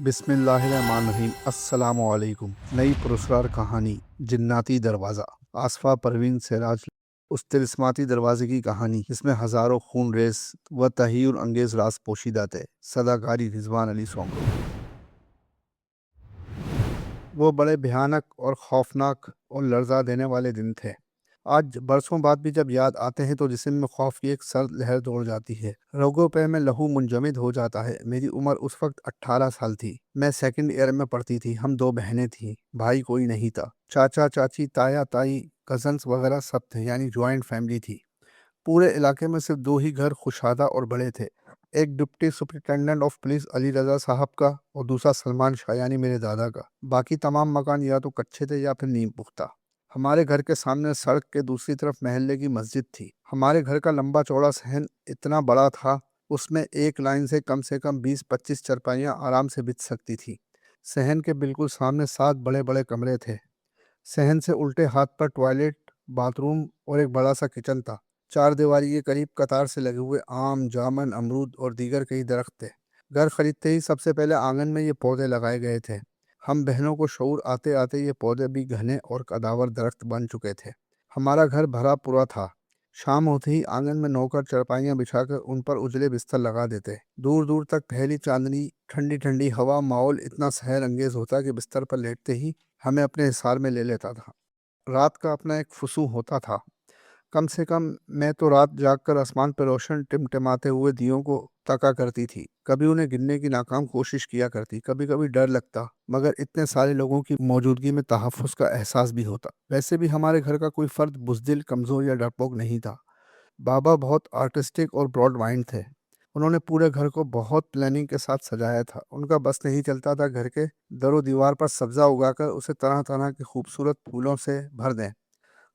بسم اللہ الرحمن الرحیم۔ السلام علیکم۔ نئی پرسرار کہانی جناتی دروازہ، آصفہ پروین سراج۔ اس طلسماتی دروازے کی کہانی جس میں ہزاروں خون ریز و تحیر انگیز راز پوشیدہ تھے۔ صداکاری رضوان علی سونگو۔ وہ بڑے بھیانک اور خوفناک اور لرزا دینے والے دن تھے۔ آج برسوں بعد بھی جب یاد آتے ہیں تو جسم میں خوف کی ایک سرد لہر دوڑ جاتی ہے، رگوں پہ میں لہو منجمد ہو جاتا ہے۔ میری عمر اس وقت 18 سال تھی۔ میں سیکنڈ ایئر میں پڑھتی تھی۔ ہم 2 بہنیں تھیں، بھائی کوئی نہیں تھا۔ چاچا چاچی تایا تائی کزنس وغیرہ سب تھے، یعنی جوائنٹ فیملی تھی۔ پورے علاقے میں صرف 2 ہی گھر خوشادہ اور بڑے تھے، ایک deputy superintendent of police Ali Raza صاحب کا اور دوسرا سلمان شاہ یعنی میرے دادا کا۔ باقی تمام مکان یا تو کچے تھے یا پھر نیم پختہ۔ ہمارے گھر کے سامنے سڑک کے دوسری طرف محلے کی مسجد تھی۔ ہمارے گھر کا لمبا چوڑا صحن اتنا بڑا تھا، اس میں ایک لائن سے کم 20-25 چرپائیاں آرام سے بچھ سکتی تھی۔ صحن کے بالکل سامنے 7 بڑے بڑے کمرے تھے۔ صحن سے الٹے ہاتھ پر ٹوائلٹ، باتھ روم اور ایک بڑا سا کچن تھا۔ 4 دیواری کے قریب قطار سے لگے ہوئے آم، جامن، امرود اور دیگر کئی درخت تھے۔ گھر خریدتے ہی سب سے پہلے آنگن میں یہ پودے لگائے گئے تھے۔ ہم بہنوں کو شعور آتے آتے یہ پودے بھی گھنے اور قداور درخت بن چکے تھے۔ ہمارا گھر بھرا پورا تھا۔ شام ہوتے ہی آنگن میں نوکر چرپائیاں بچھا کر ان پر اجلے بستر لگا دیتے۔ دور دور تک پہلی چاندنی، ٹھنڈی ٹھنڈی ہوا، ماحول اتنا سحر انگیز ہوتا کہ بستر پر لیٹتے ہی ہمیں اپنے حصار میں لے لیتا تھا۔ رات کا اپنا ایک فسوں ہوتا تھا۔ کم سے کم میں تو رات جاگ کر آسمان پہ روشن ٹمٹماتے ہوئے دیوں کو تکا کرتی تھی۔ کبھی انہیں گننے کی ناکام کوشش کیا کرتی، کبھی کبھی ڈر لگتا، مگر اتنے سارے لوگوں کی موجودگی میں تحفظ کا احساس بھی ہوتا۔ ویسے بھی ہمارے گھر کا کوئی فرد بزدل، کمزور یا ڈرپوک نہیں تھا۔ بابا بہت آرٹسٹک اور براڈ مائنڈ تھے۔ انہوں نے پورے گھر کو بہت پلاننگ کے ساتھ سجایا تھا۔ ان کا بس نہیں چلتا تھا گھر کے در و دیوار پر سبزہ اگا کر اسے طرح طرح کے خوبصورت پھولوں سے بھر دیں۔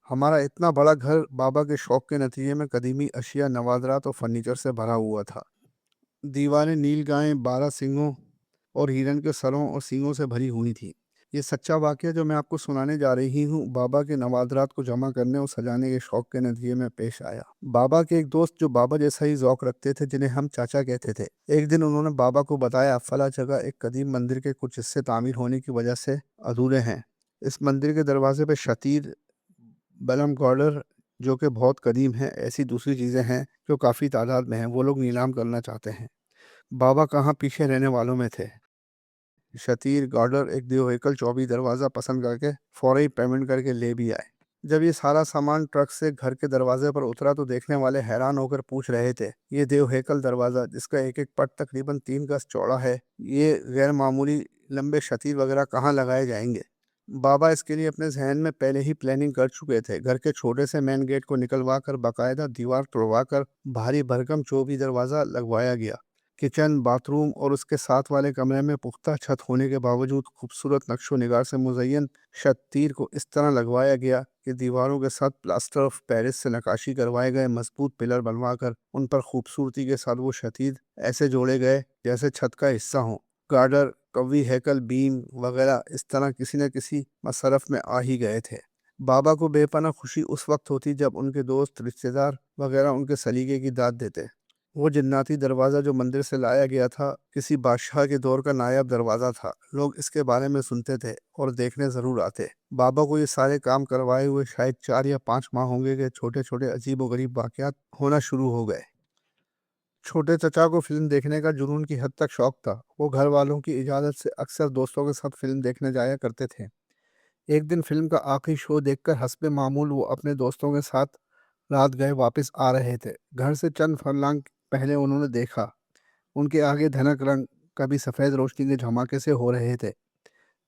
ہمارا اتنا بڑا گھر بابا کے شوق کے نتیجے میں قدیمی اشیاء، نوادرات اور فرنیچر سے بھرا ہوا تھا۔ دیواریں نیل گائیں، 12 سنگوں اور ہرن کے سروں اور سینگوں سے بھری ہوئی تھی۔ یہ سچا واقعہ جو میں آپ کو سنانے جا رہی ہوں، بابا کے نوادرات کو جمع کرنے اور سجانے کے شوق کے نتیجے میں پیش آیا۔ بابا کے ایک دوست جو بابا جیسا ہی ذوق رکھتے تھے، جنہیں ہم چاچا کہتے تھے، ایک دن انہوں نے بابا کو بتایا، فلاں جگہ ایک قدیم مندر کے کچھ حصے تعمیر ہونے کی وجہ سے ادھورے ہیں۔ اس مندر کے دروازے پہ شتیر، بلم گارڈر جو کہ بہت قدیم ہے، ایسی دوسری چیزیں ہیں جو کافی تعداد میں ہیں، وہ لوگ نیلام کرنا چاہتے ہیں۔ بابا کہاں پیچھے رہنے والوں میں تھے۔ شتیر، گارڈر، ایک دیو ہیکل، چوبی دروازہ پسند کر کے فوری پیمنٹ کر کے لے بھی آئے۔ جب یہ سارا سامان ٹرک سے گھر کے دروازے پر اترا تو دیکھنے والے حیران ہو کر پوچھ رہے تھے، یہ دیو ہیکل دروازہ جس کا ایک ایک پٹ تقریباً 3 گز چوڑا ہے، یہ غیر معمولی لمبے شتیر وغیرہ کہاں لگائے جائیں گے؟ بابا اس کے لیے اپنے ذہن میں پہلے ہی پلاننگ کر چکے تھے۔ گھر کے چھوٹے سے مین گیٹ کو نکلوا کر باقاعدہ دیوار توڑوا کر بھاری بھرکم چوبی دروازہ لگوایا گیا۔ کچن، باتھ روم اور اس کے ساتھ والے کمرے میں پختہ چھت ہونے کے باوجود خوبصورت نقش و نگار سے مزین شتیر کو اس طرح لگوایا گیا کہ دیواروں کے ساتھ پلاسٹر آف پیرس سے نقاشی کروائے گئے مضبوط پلر بنوا کر ان پر خوبصورتی کے ساتھ وہ شتیر ایسے جوڑے گئے جیسے چھت کا حصہ ہوں۔ گارڈر، قوی ہیکل، بیم وغیرہ اس طرح کسی نہ کسی مصرف میں آ ہی گئے تھے۔ بابا کو بے پناہ خوشی اس وقت ہوتی جب ان کے دوست، رشتہ دار وغیرہ ان کے سلیقے کی داد دیتے۔ وہ جناتی دروازہ جو مندر سے لایا گیا تھا، کسی بادشاہ کے دور کا نایاب دروازہ تھا۔ لوگ اس کے بارے میں سنتے تھے اور دیکھنے ضرور آتے۔ بابا کو یہ سارے کام کروائے ہوئے شاید 4 یا 5 ماہ ہوں گے کہ چھوٹے چھوٹے عجیب و غریب واقعات ہونا شروع ہو گئے۔ چھوٹے چچا کو فلم دیکھنے کا جنون کی حد تک شوق تھا۔ وہ گھر والوں کی اجازت سے اکثر دوستوں کے ساتھ فلم دیکھنے جایا کرتے تھے۔ ایک دن فلم کا آخری شو دیکھ کر حسب معمول وہ اپنے دوستوں کے ساتھ رات گئے واپس آ رہے تھے۔ گھر سے چند فرلانگ پہلے انہوں نے دیکھا، ان کے آگے دھنک رنگ کبھی سفید روشنی کے دھماکے سے ہو رہے تھے۔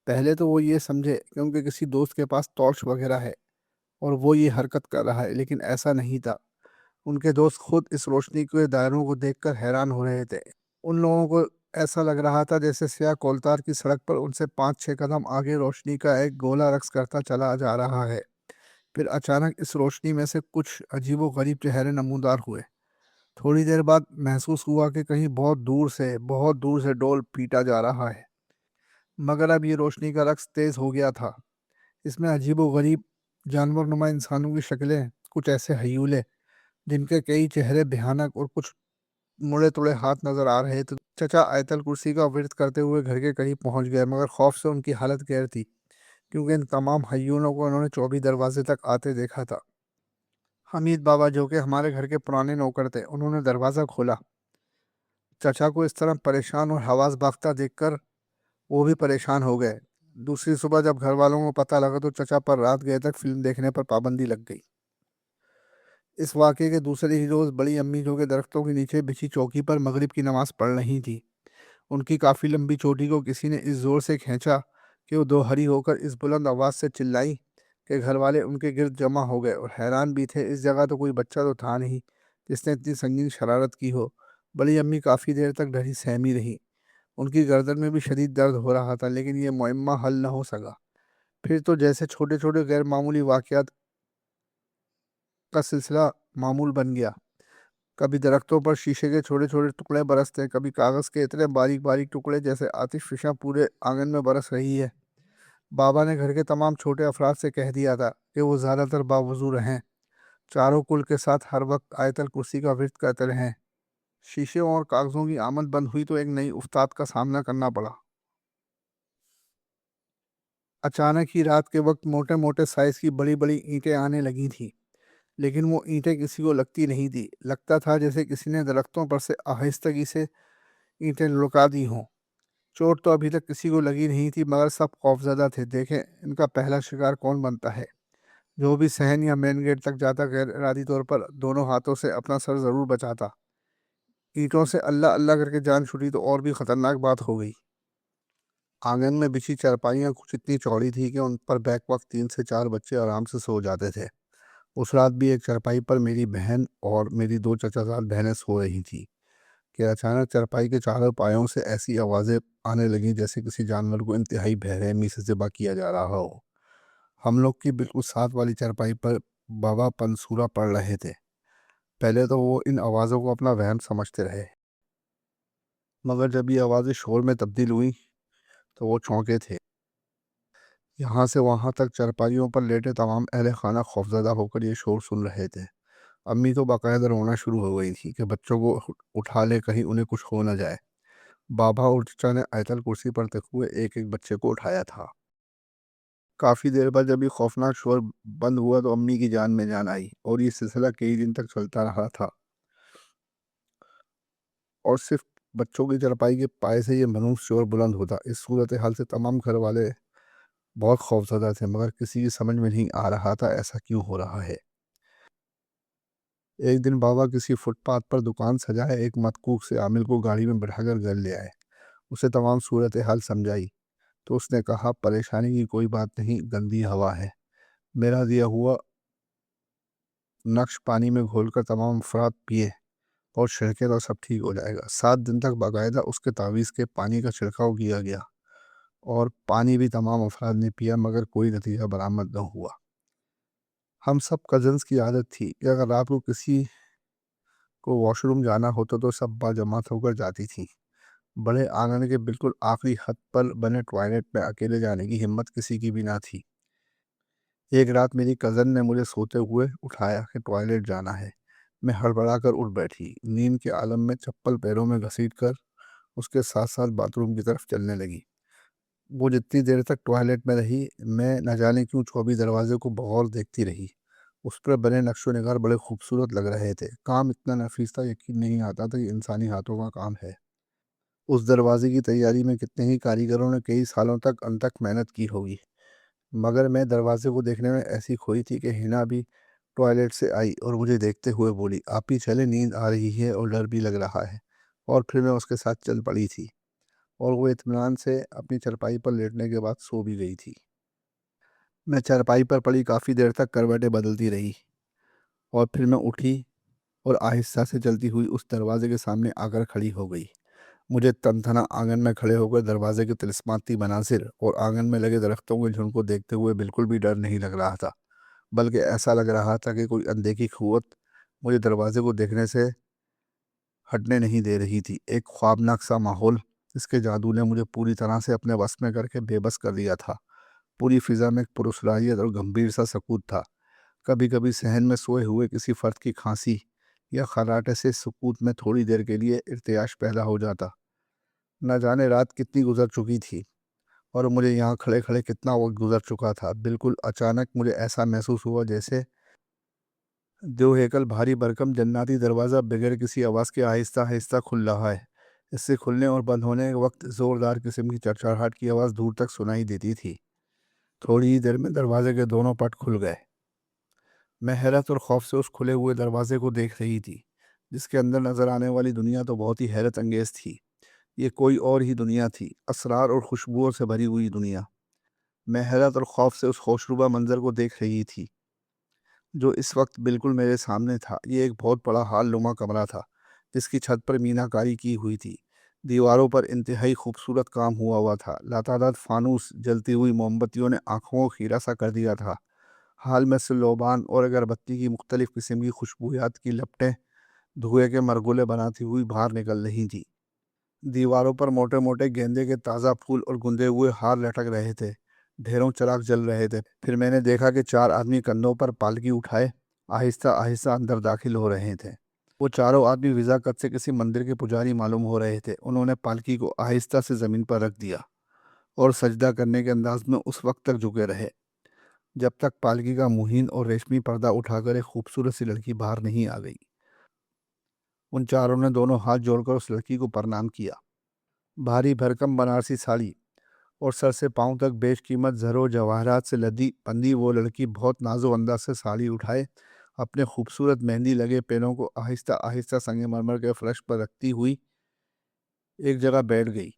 پہلے تو وہ یہ سمجھے کہ ان کے کسی دوست کے پاس ٹارچ وغیرہ ہے اور وہ یہ حرکت کر رہا ہے، لیکن ایسا نہیں تھا۔ ان کے دوست خود اس روشنی کے دائروں کو دیکھ کر حیران ہو رہے تھے۔ ان لوگوں کو ایسا لگ رہا تھا جیسے سیاہ کولتار کی سڑک پر ان سے 5-6 قدم آگے روشنی کا ایک گولا رقص کرتا چلا جا رہا ہے۔ پھر اچانک اس روشنی میں سے کچھ عجیب و غریب چہرے نمودار ہوئے۔ تھوڑی دیر بعد محسوس ہوا کہ کہیں بہت دور سے ڈول پیٹا جا رہا ہے، مگر اب یہ روشنی کا رقص تیز ہو گیا تھا۔ اس میں عجیب و غریب جانور نما انسانوں کی شکلیں، کچھ ایسے ہیولے جن کے کئی چہرے بھیانک اور کچھ مڑے توڑے ہاتھ نظر آ رہے تھے چچا آیت الکرسی کا ورد کرتے ہوئے گھر کے قریب پہنچ گئے، مگر خوف سے ان کی حالت غیر تھی، کیونکہ ان تمام ہیونوں کو انہوں نے 24 دروازے تک آتے دیکھا تھا۔ حمید بابا جو کہ ہمارے گھر کے پرانے نوکر تھے، انہوں نے دروازہ کھولا۔ چچا کو اس طرح پریشان اور حواس باختہ دیکھ کر وہ بھی پریشان ہو گئے۔ دوسری صبح جب گھر والوں کو پتہ لگا تو چچا پر رات گئے تک فلم دیکھنے پر پابندی لگ گئی۔ اس واقعے کے دوسرے ہی روز بڑی امی جو کہ درختوں کے نیچے بچھی چوکی پر مغرب کی نماز پڑھ رہی تھی، ان کی کافی لمبی چوٹی کو کسی نے اس زور سے کھینچا کہ وہ دوہری ہو کر اس بلند آواز سے چلائی کہ گھر والے ان کے گرد جمع ہو گئے اور حیران بھی تھے۔ اس جگہ تو کوئی بچہ تو تھا نہیں جس نے اتنی سنگین شرارت کی ہو۔ بڑی امی کافی دیر تک ڈری سہمی رہی۔ ان کی گردن میں بھی شدید درد ہو رہا تھا، لیکن یہ معمہ حل نہ ہو سکا۔ پھر تو جیسے چھوٹے چھوٹے غیر معمولی واقعات کا سلسلہ معمول بن گیا۔ کبھی درختوں پر شیشے کے چھوٹے چھوٹے ٹکڑے برستے، کبھی کاغذ کے اتنے باریک باریک ٹکڑے جیسے آتش فشاں پورے آنگن میں برس رہی ہے۔ بابا نے گھر کے تمام چھوٹے افراد سے کہہ دیا تھا کہ وہ زیادہ تر باوضو رہیں، چاروں کل کے ساتھ ہر وقت آیت الکرسی کا ورد کرتے رہیں۔ شیشوں اور کاغذوں کی آمد بند ہوئی تو ایک نئی افتاد کا سامنا کرنا پڑا۔ اچانک ہی رات کے وقت موٹے موٹے سائز کی بڑی بڑی اینٹیں آنے لگی تھیں، لیکن وہ اینٹیں کسی کو لگتی نہیں تھی۔ لگتا تھا جیسے کسی نے درختوں پر سے آہستگی سے اینٹیں لڑکا دی ہوں۔ چوٹ تو ابھی تک کسی کو لگی نہیں تھی، مگر سب خوفزدہ تھے۔ دیکھیں ان کا پہلا شکار کون بنتا ہے۔ جو بھی صحن یا مین گیٹ تک جاتا غیر ارادی طور پر دونوں ہاتھوں سے اپنا سر ضرور بچاتا۔ اینٹوں سے اللہ اللہ کر کے جان چھٹی تو اور بھی خطرناک بات ہو گئی۔ آنگن میں بچھی چارپائیاں کچھ اتنی چوڑی تھی کہ ان پر بیک وقت 3 سے 4 بچے آرام سے سو جاتے تھے۔ اس رات بھی ایک چارپائی پر میری بہن اور میری 2 چچا زاد بہنیں سو رہی تھیں کہ اچانک چارپائی کے چاروں پایوں سے ایسی آوازیں آنے لگیں جیسے کسی جانور کو انتہائی بے رحمی سے ذبح کیا جا رہا ہو۔ ہم لوگ کی بالکل ساتھ والی چارپائی پر بابا پنسورا پڑھ رہے تھے۔ پہلے تو وہ ان آوازوں کو اپنا وہم سمجھتے رہے، مگر جب یہ آوازیں شور میں تبدیل ہوئیں تو وہ چونکے تھے۔ یہاں سے وہاں تک چارپائیوں پر لیٹے تمام اہل خانہ خوفزدہ ہو کر یہ شور سن رہے تھے۔ امی تو باقاعدہ رونا شروع ہو گئی تھی کہ بچوں کو اٹھا لے، کہیں انہیں کچھ ہو نہ جائے۔ بابا اور چچا نے آیت الکرسی پڑھتے ہوئے ایک ایک بچے کو اٹھایا تھا۔ کافی دیر بعد جب یہ خوفناک شور بند ہوا تو امی کی جان میں جان آئی، اور یہ سلسلہ کئی دن تک چلتا رہا تھا، اور صرف بچوں کی چارپائی کے پائے سے یہ منحوس شور بلند ہوتا۔ اس صورتحال سے تمام گھر والے بہت خوفزدہ تھے، مگر کسی کی سمجھ میں نہیں آ رہا تھا ایسا کیوں ہو رہا ہے۔ ایک دن بابا کسی فٹ پاتھ پر دکان سجائے ایک متکوک سے عامل کو گاڑی میں بٹھا کر گھر لے آئے۔ اسے تمام صورتحال سمجھائی تو اس نے کہا، پریشانی کی کوئی بات نہیں، گندی ہوا ہے۔ میرا دیا ہوا نقش پانی میں گھول کر تمام افراد پیے اور چھڑکے تو سب ٹھیک ہو جائے گا۔ 7 دن تک باقاعدہ اس کے تعویذ کے پانی کا چھڑکاؤ کیا گیا، اور پانی بھی تمام افراد نے پیا، مگر کوئی نتیجہ برآمد نہ ہوا۔ ہم سب کزنز کی عادت تھی کہ اگر رات کو کسی کو واش روم جانا ہوتا تو سب باجماعت ہو کر جاتی تھیں۔ بڑے آنگن کے بالکل آخری حد پر بنے ٹوائلٹ میں اکیلے جانے کی ہمت کسی کی بھی نہ تھی۔ ایک رات میری کزن نے مجھے سوتے ہوئے اٹھایا کہ ٹوائلٹ جانا ہے۔ میں ہڑبڑا کر اٹھ بیٹھی، نیند کے عالم میں چپل پیروں میں گھسیٹ کر اس کے ساتھ ساتھ باتھ روم کی طرف چلنے لگی۔ وہ جتنی دیر تک ٹوائلٹ میں رہی، میں نہ جانے کیوں 24 دروازے کو بغور دیکھتی رہی۔ اس پر بنے نقش و نگار بڑے خوبصورت لگ رہے تھے۔ کام اتنا نفیس تھا، یقین نہیں آتا تھا کہ انسانی ہاتھوں کا کام ہے۔ اس دروازے کی تیاری میں کتنے ہی کاریگروں نے کئی سالوں تک انتھک محنت کی ہوگی، مگر میں دروازے کو دیکھنے میں ایسی کھوئی تھی کہ ہنا بھی ٹوائلٹ سے آئی اور مجھے دیکھتے ہوئے بولی، آپ ہی چلے، نیند آ رہی ہے اور ڈر بھی لگ رہا ہے۔ اور پھر میں اس کے ساتھ چل پڑی تھی، اور وہ اطمینان سے اپنی چارپائی پر لیٹنے کے بعد سو بھی گئی تھی۔ میں چارپائی پر پڑی کافی دیر تک کروٹیں بدلتی رہی، اور پھر میں اٹھی اور آہستہ سے چلتی ہوئی اس دروازے کے سامنے آ کر کھڑی ہو گئی۔ مجھے تنتنا آنگن میں کھڑے ہو کر دروازے کے طلسماتی مناظر اور آنگن میں لگے درختوں کے جھنڈ کو دیکھتے ہوئے بالکل بھی ڈر نہیں لگ رہا تھا، بلکہ ایسا لگ رہا تھا کہ کوئی اندیکھی قوت مجھے دروازے کو دیکھنے سے ہٹنے نہیں دے رہی تھی۔ ایک خوابناک سا ماحول، اس کے جادو نے مجھے پوری طرح سے اپنے بس میں کر کے بے بس کر دیا تھا۔ پوری فضا میں ایک پراسرار اور گمبھیر سا سکوت تھا۔ کبھی کبھی صحن میں سوئے ہوئے کسی فرد کی کھانسی یا خراٹے سے سکوت میں تھوڑی دیر کے لیے ارتعاش پیدا ہو جاتا، نہ جانے رات کتنی گزر چکی تھی اور مجھے یہاں کھڑے کھڑے کتنا وقت گزر چکا تھا۔ بالکل اچانک مجھے ایسا محسوس ہوا جیسے دو ہیکل بھاری بھرکم جناتی دروازہ بغیر کسی آواز کے آہستہ آہستہ کھل رہا ہے۔ اس سے کھلنے اور بند ہونے کے وقت زوردار قسم کی چڑچڑاہٹ کی آواز دور تک سنائی دیتی تھی۔ تھوڑی ہی دیر میں دروازے کے دونوں پٹ کھل گئے۔ میں حیرت اور خوف سے اس کھلے ہوئے دروازے کو دیکھ رہی تھی، جس کے اندر نظر آنے والی دنیا تو بہت ہی حیرت انگیز تھی۔ یہ کوئی اور ہی دنیا تھی، اسرار اور خوشبوؤں سے بھری ہوئی دنیا۔ میں حیرت اور خوف سے اس خوشربا منظر کو دیکھ رہی تھی جو اس وقت بالکل میرے سامنے تھا۔ یہ ایک بہت بڑا ہال نما کمرہ تھا جس کی چھت پر مینہ کاری کی ہوئی تھی۔ دیواروں پر انتہائی خوبصورت کام ہوا تھا۔ لاتعداد فانوس جلتی ہوئی موم بتیوں نے آنکھوں کو خیرہ سا کر دیا تھا۔ حال میں سے لوبان اور اگربتی کی مختلف قسم کی خوشبویات کی لپٹیں دھوئے کے مرغولے بناتی ہوئی باہر نکل رہی تھیں۔ دیواروں پر موٹے موٹے گیندے کے تازہ پھول اور گندے ہوئے ہار لٹک رہے تھے۔ ڈھیروں چراغ جل رہے تھے۔ پھر میں نے دیکھا کہ 4 آدمی کندھوں پر پالکی اٹھائے آہستہ آہستہ اندر داخل ہو رہے تھے۔ وہ چاروں آدمی وضاقت سے کسی مندر کے پجاری معلوم ہو رہے تھے۔ انہوں نے پالکی کو آہستہ سے زمین پر رکھ دیا اور سجدہ کرنے کے انداز میں اس وقت تک جھکے رہے جب تک پالکی کا مہین اور ریشمی پردہ اٹھا کر ایک خوبصورت سی لڑکی باہر نہیں آ گئی۔ ان چاروں نے دونوں ہاتھ جوڑ کر اس لڑکی کو پرنام کیا۔ بھاری بھرکم بنارسی ساڑی اور سر سے پاؤں تک بیش قیمت زر و جواہرات سے لدی بندی وہ لڑکی بہت نازو انداز سے ساڑی اٹھائے اپنے خوبصورت مہندی لگے پیروں کو آہستہ آہستہ سنگ مرمر کے فرش پر رکھتی ہوئی ایک جگہ بیٹھ گئی۔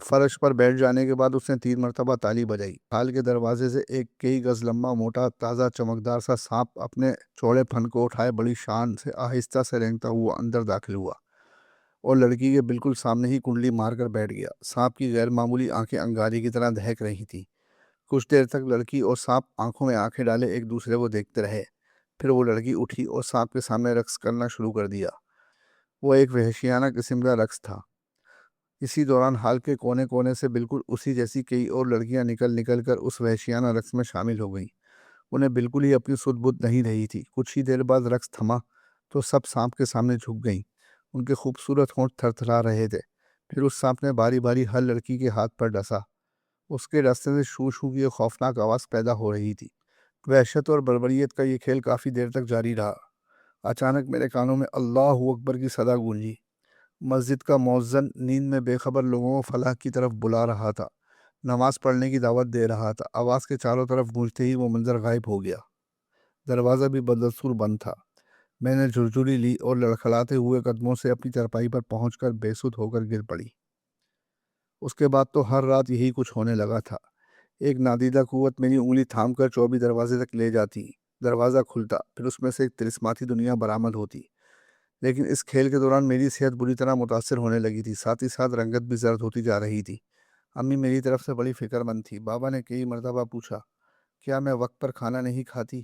فرش پر بیٹھ جانے کے بعد اس نے 3 مرتبہ تالی بجائی۔ ہال کے دروازے سے ایک کئی گز لمبا موٹا تازہ چمکدار سا سانپ اپنے چوڑے پھن کو اٹھائے بڑی شان سے آہستہ سے رینگتا ہوا اندر داخل ہوا اور لڑکی کے بالکل سامنے ہی کنڈلی مار کر بیٹھ گیا۔ سانپ کی غیر معمولی آنکھیں انگاری کی طرح دہک رہی تھیں۔ کچھ دیر تک لڑکی اور سانپ آنکھوں میں آنکھیں ڈالے ایک دوسرے کو دیکھتے رہے۔ پھر وہ لڑکی اٹھی اور سانپ کے سامنے رقص کرنا شروع کر دیا۔ وہ ایک وحشیانہ قسم کا رقص تھا۔ اسی دوران ہال کے کونے کونے سے بالکل اسی جیسی کئی اور لڑکیاں نکل کر اس وحشیانہ رقص میں شامل ہو گئیں۔ انہیں بالکل ہی اپنی سدھ بدھ نہیں رہی تھی۔ کچھ ہی دیر بعد رقص تھما تو سب سانپ کے سامنے جھک گئیں۔ ان کے خوبصورت ہونٹ تھر تھرا رہے تھے۔ پھر اس سانپ نے باری باری ہر لڑکی کے ہاتھ پر ڈسا۔ اس کے راستے سے شو شو کی ایک خوفناک آواز پیدا ہو رہی تھی۔ وحشت اور بربریت کا یہ کھیل کافی دیر تک جاری رہا۔ اچانک میرے کانوں میں اللہ اکبر کی صدا گونجی۔ مسجد کا مؤذن نیند میں بے خبر لوگوں کو فلاح کی طرف بلا رہا تھا، نماز پڑھنے کی دعوت دے رہا تھا۔ آواز کے چاروں طرف گونجتے ہی وہ منظر غائب ہو گیا۔ دروازہ بھی بدستور بند تھا۔ میں نے جھرجھری لی اور لڑکھڑاتے ہوئے قدموں سے اپنی چرپائی پر پہنچ کر بے سدھ ہو کر گر پڑی۔ اس کے بعد تو ہر رات یہی کچھ ہونے لگا تھا۔ ایک نادیدہ قوت میری انگلی تھام کر چوبی دروازے تک لے جاتی۔ دروازہ کھلتا، پھر اس میں سے ایک طلسماتی دنیا برآمد ہوتی۔ لیکن اس کھیل کے دوران میری صحت بری طرح متاثر ہونے لگی تھی، ساتھ ہی ساتھ رنگت بھی زرد ہوتی جا رہی تھی۔ امی میری طرف سے بڑی فکر مند تھی۔ بابا نے کئی مرتبہ پوچھا کیا میں وقت پر کھانا نہیں کھاتی۔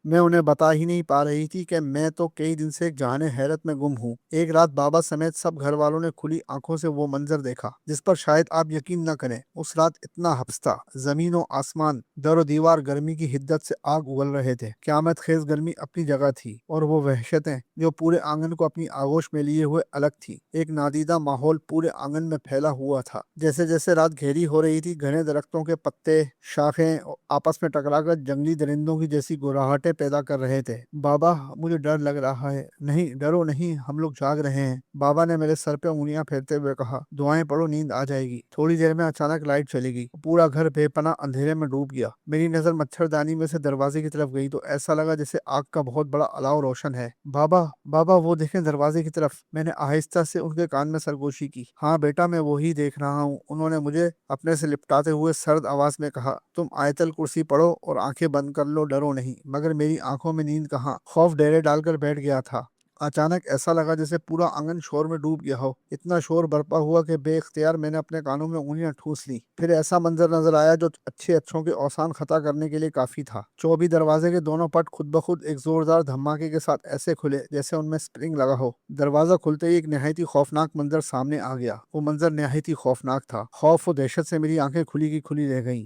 میں انہیں بتا ہی نہیں پا رہی تھی کہ میں تو کئی دن سے ایک جہان حیرت میں گم ہوں۔ ایک رات بابا سمیت سب گھر والوں نے کھلی آنکھوں سے وہ منظر دیکھا جس پر شاید آپ یقین نہ کریں۔ اس رات اتنا حبس تھا، زمین و آسمان، در و دیوار گرمی کی حدت سے آگ اگل رہے تھے۔ قیامت خیز گرمی اپنی جگہ تھی اور وہ وحشتیں جو پورے آنگن کو اپنی آغوش میں لیے ہوئے الگ تھی۔ ایک نادیدہ ماحول پورے آنگن میں پھیلا ہوا تھا۔ جیسے جیسے رات گہری ہو رہی تھی، گھنے درختوں کے پتے، شاخیں آپس میں ٹکرا کر جنگلی درندوں کی جیسی گراہٹیں پیدا کر رہے تھے۔ بابا مجھے ڈر لگ رہا ہے۔ نہیں ڈرو نہیں، ہم لوگ جاگ رہے ہیں، بابا نے میرے سر پہ انگلیاں پھیرتے ہوئے کہا۔ دعائیں پڑھو، نیند آ جائے گی۔ تھوڑی دیر میں اچانک لائٹ چلی گئی، پورا گھر بے پناہ اندھیرے میں ڈوب گیا۔ میری نظر مچھردانی میں سے دروازے کی طرف گئی تو ایسا لگا جیسے آگ کا بہت بڑا الاؤ روشن ہے۔ بابا بابا وہ دیکھیں دروازے کی طرف۔ میں نے آہستہ سے ان کے کان میں سرگوشی کی۔ ہاں بیٹا میں وہی دیکھ رہا ہوں، انہوں نے مجھے اپنے سے لپٹاتے ہوئے سرد آواز میں کہا۔ تم آیت الکرسی پڑھو اور آنکھیں بند کر لو، ڈرو نہیں۔ مگر میری آنکھوں میں نیند کہاں، خوف ڈیرے ڈال کر بیٹھ گیا تھا۔ اچانک ایسا لگا جیسے پورا آنگن شور میں ڈوب گیا ہو۔ اتنا شور برپا ہوا کہ بے اختیار میں نے اپنے کانوں میں انگلیاں ٹھوس لیں۔ پھر ایسا منظر نظر آیا جو اچھے اچھوں کے اوسان خطا کرنے کے لیے کافی تھا۔ چوبی دروازے کے دونوں پٹ خود بخود ایک زوردار دھماکے کے ساتھ ایسے کھلے جیسے ان میں سپرنگ لگا ہو۔ دروازہ کھلتے ہی ایک نہایت ہی خوفناک منظر سامنے آ گیا۔ وہ منظر نہایت ہی خوفناک تھا۔ خوف و دہشت سے میری آنکھیں کھلی کی کھلی رہ گئیں۔